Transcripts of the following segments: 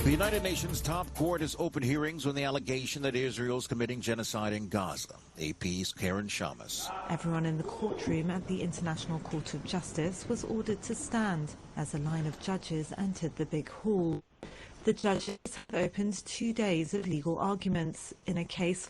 The United Nations top court has opened hearings on the allegation that Israel is committing genocide in Gaza. AP's Karen Shamas. Everyone in the courtroom at the International Court of Justice was ordered to stand as a line of judges entered the big hall. The judges have opened 2 days of legal arguments in a case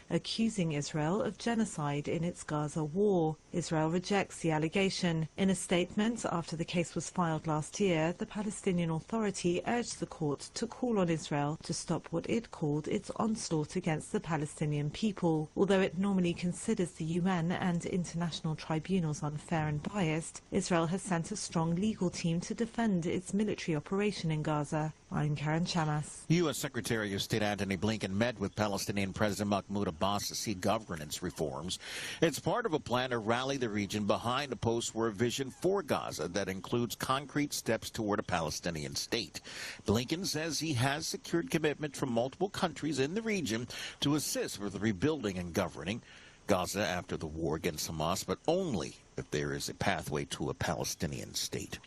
accusing Israel of genocide in its Gaza war. Israel rejects the allegation. In a statement after the case was filed last year, the Palestinian Authority urged the court to call on Israel to stop what it called its onslaught against the Palestinian people. Although it normally considers the UN and international tribunals unfair and biased, Israel has sent a strong legal team to defend its military operation in Gaza. I'm Karen Shamas. U.S. Secretary of State Antony Blinken met with Palestinian President Mahmoud Abbas to see governance reforms. It's part of a plan to rally the region behind a post-war vision for Gaza that includes concrete steps toward a Palestinian state. Blinken says he has secured commitment from multiple countries in the region to assist with rebuilding and governing Gaza after the war against Hamas, but only if there is a pathway to a Palestinian state.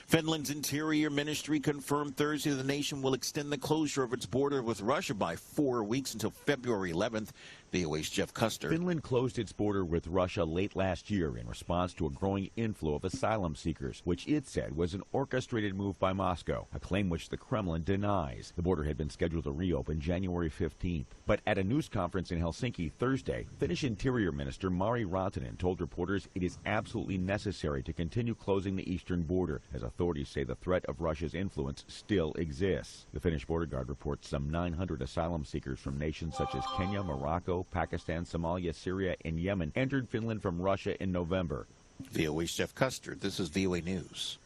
Finland's Interior Ministry confirmed Thursday the nation will extend the closure of its border with Russia by 4 weeks until February 11th. VOA's Jeff Custer. Finland closed its border with Russia late last year in response to a growing inflow of asylum seekers, which it said was an orchestrated move by Moscow, a claim which the Kremlin denies. The border had been scheduled to reopen January 15th. But at a news conference in Helsinki Thursday, Finnish Interior Minister Mari Rantanen told reporters it is absolutely necessary to continue closing the eastern border, as authorities say the threat of Russia's influence still exists. The Finnish border guard reports some 900 asylum seekers from nations such as Kenya, Morocco, Pakistan, Somalia, Syria, and Yemen entered Finland from Russia in November. VOA's Jeff Custer. This is VOA News.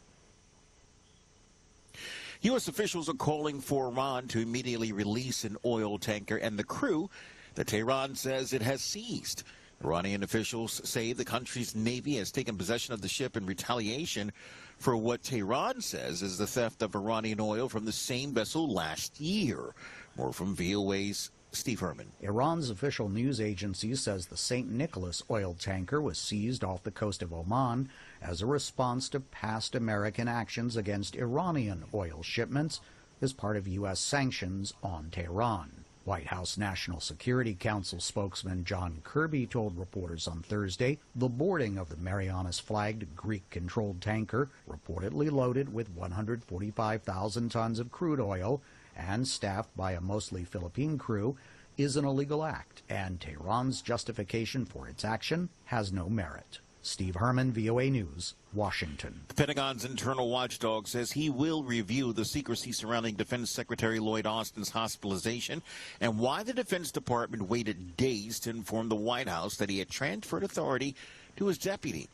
U.S. officials are calling for Iran to immediately release an oil tanker and the crew that Tehran says it has seized. Iranian officials say the country's Navy has taken possession of the ship in retaliation for what Tehran says is the theft of Iranian oil from the same vessel last year. More from VOA's Steve Herman. Iran's official news agency says the St. Nicholas oil tanker was seized off the coast of Oman as a response to past American actions against Iranian oil shipments as part of U.S. sanctions on Tehran. White House National Security Council spokesman John Kirby told reporters on Thursday the boarding of the Marianas-flagged Greek-controlled tanker, reportedly loaded with 145,000 tons of crude oil and staffed by a mostly Philippine crew, is an illegal act, and Tehran's justification for its action has no merit. Steve Herman, VOA News, Washington. The Pentagon's internal watchdog says he will review the secrecy surrounding Defense Secretary Lloyd Austin's hospitalization and why the Defense Department waited days to inform the White House that he had transferred authority to his deputy.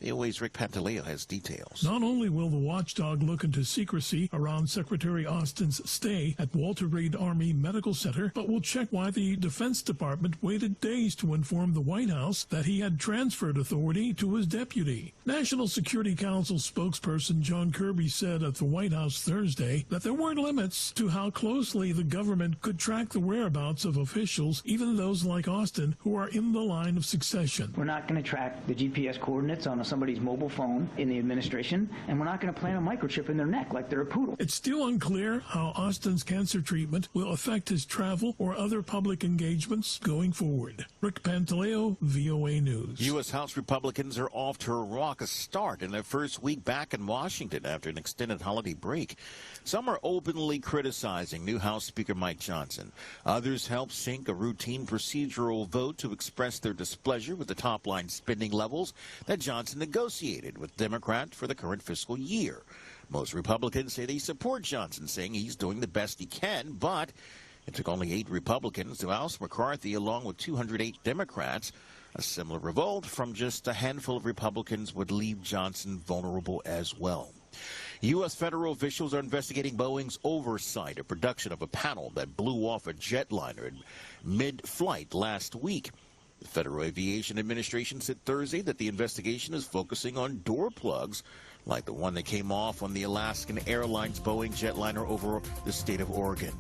VOA's Rick Pantaleo has details. Not only will the watchdog look into secrecy around Secretary Austin's stay at Walter Reed Army Medical Center, but will check why the Defense Department waited days to inform the White House that he had transferred authority to his deputy. National Security Council spokesperson John Kirby said at the White House Thursday that there weren't limits to how closely the government could track the whereabouts of officials, even those like Austin, who are in the line of succession. We're not going to track the GPS coordinates on somebody's mobile phone in the administration, and we're not going to plant a microchip in their neck like they're a poodle. It's still unclear how Austin's cancer treatment will affect his travel or other public engagements going forward. Rick Pantaleo, VOA News. U.S. House Republicans are off to a raucous start in their first week back in Washington after an extended holiday break. Some are openly criticizing new House Speaker Mike Johnson. Others help sink a routine procedural vote to express their displeasure with the top-line spending levels that Johnson negotiated with Democrats for the current fiscal year. Most Republicans say they support Johnson, saying he's doing the best he can, but it took only 8 Republicans to oust McCarthy along with 208 Democrats. A similar revolt from just a handful of Republicans would leave Johnson vulnerable as well. U.S. federal officials are investigating Boeing's oversight of production of a panel that blew off a jetliner in mid-flight last week. The Federal Aviation Administration said Thursday that the investigation is focusing on door plugs like the one that came off on the Alaskan Airlines Boeing jetliner over the state of Oregon.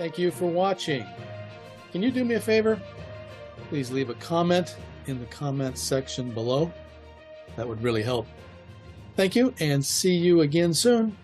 Thank you for watching. Can you do me a favor? Please leave a comment in the comments section below. That would really help. Thank you, and see you again soon.